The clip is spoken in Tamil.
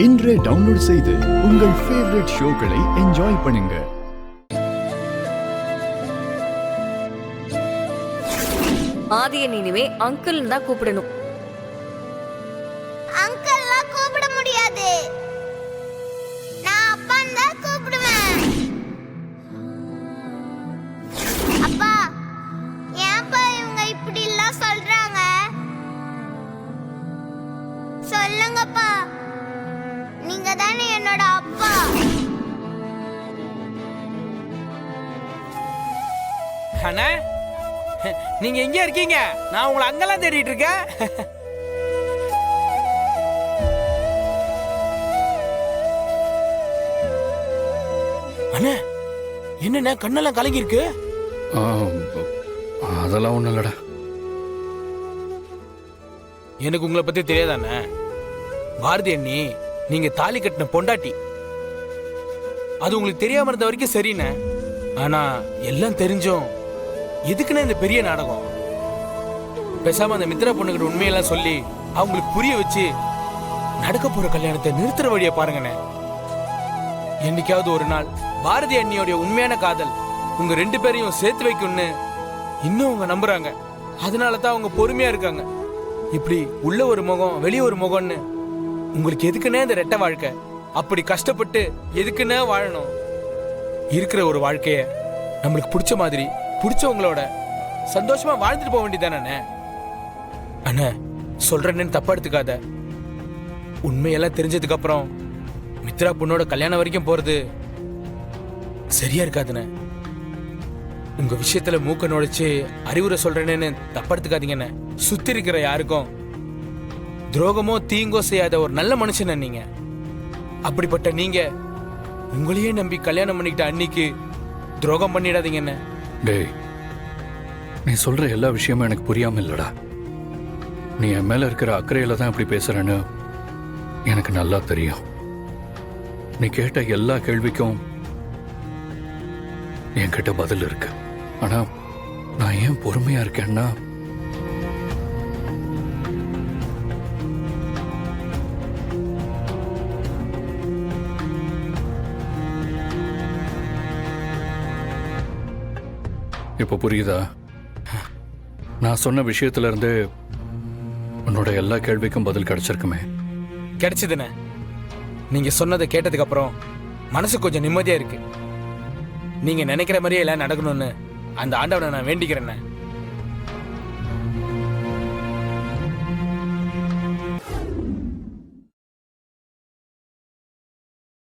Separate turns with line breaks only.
இன்றே டவுன்லோட் செய்து உங்கள் ஃபேவரட் ஷோக்களை என்ஜாய் பண்ணுங்க.
ஆதியை இனிமே அங்கிள் தான் கூப்பிடணும்.
அங்கிள்லாம் கூப்பிட முடியாது. நான் அப்பா தான் கூப்பிடுவேன். அப்பா, ஏன்பா இவங்க இப்படி எல்லாம் சொல்றாங்க? சொல்லுங்கப்பா, நீங்க தானே என்னோட அப்பா.
அண்ணா, நீங்க எங்க இருக்கீங்க? நான் உங்களை அங்கெல்லாம் தேடிட்டு இருக்கேன். அண்ணா, என்னண்ணா கண்ணெல்லாம் கலங்கி இருக்கு?
அதெல்லாம் ஒண்ணும் இல்லடா.
எனக்கு உங்களை பத்தி தெரியாதாண்ணே? பாரதி அண்ணி நீங்க தாலி கட்டின பொண்டாட்டி. அது உங்களுக்கு தெரியாம இருந்த வரைக்கும் சரிண்ணே. ஆனா எல்லாம் தெரிஞ்சும் எதுக்குன்னு இந்த பெரிய நாடகம்? பேசாம அந்த மித்ரா பொண்ணுகிட்ட உண்மையெல்லாம் சொல்லி அவங்களுக்கு புரிய வச்சு நடக்க போற கல்யாணத்தை நிறுத்துற வழியை பாருங்கண்ணே. என்னைக்காவது ஒரு நாள் பாரதி அண்ணியோடைய உண்மையான காதல் உங்க 2 பேரையும் சேர்த்து வைக்கும்னு இன்னும் அவங்க நம்புறாங்க. அதனாலதான் அவங்க பொறுமையா இருக்காங்க. இப்படி உள்ள ஒரு முகம் வெளியே ஒரு முகம்னு உங்களுக்கு எதுக்குன்னே இந்த ரெட்டை வாழ்க்கை? அப்படி கஷ்டப்பட்டு எதுக்குன்னே வாழணும்? இருக்கிற ஒரு வாழ்க்கைய நம்மளுக்கு பிடிச்ச மாதிரி பிடிச்சவங்களோட சந்தோஷமா வாழ்ந்துட்டு போக வேண்டியதானே? அண்ணா, சொல்றேன்னு தப்பா எடுத்துக்காத. உண்மையெல்லாம் தெரிஞ்சதுக்கு அப்புறம் மித்ரா பொண்ணோட கல்யாணம் வரைக்கும் போறது சரியா இருக்காதுண்ணே. உங்க விஷயத்துல மூக்க நுழைச்சு அறிவுரை சொல்றேன்னு தப்பா எடுத்துக்காதீங்கண்ணே. சுத்தி இருக்கிற யாருக்கும் துரோகமோ தீங்கோ செய்யாத ஒரு நல்ல மனுஷன் நீங்க. அப்படிப்பட்ட நீங்க உங்களையே நம்பி கல்யாணம் பண்ணிக்கிட்ட அன்னைக்கு துரோகம் பண்ணிடாதீங்கண்ணே.
டேய், நீ சொல்ற எல்லா விஷயமும் எனக்கு புரியாம இல்லடா. நீ என் மேல இருக்கிற அக்கறையில தான் இப்படி பேசுறேன்னு எனக்கு நல்லா தெரியும். நீ கேட்ட எல்லா கேள்விக்கும் என்கிட்ட பதில் இருக்கு. ஆனா நான் ஏன் பொறுமையா இருக்கேன்னா, இப்ப புரியுதா? நான் சொன்ன விஷயத்துல இருந்து உன்னோட எல்லா கேள்விக்கும் பதில் கிடைச்சிருக்குமே.
கிடைச்சதுண்ணே. நீங்க சொன்னதை கேட்டதுக்கு அப்புறம் மனசு கொஞ்சம் நிம்மதியா இருக்கு. நீங்க நினைக்கிற மாதிரியே எல்லாம் நடக்கணும்னு அந்த ஆண்டவனை நான் வேண்டிக்கிறேன்.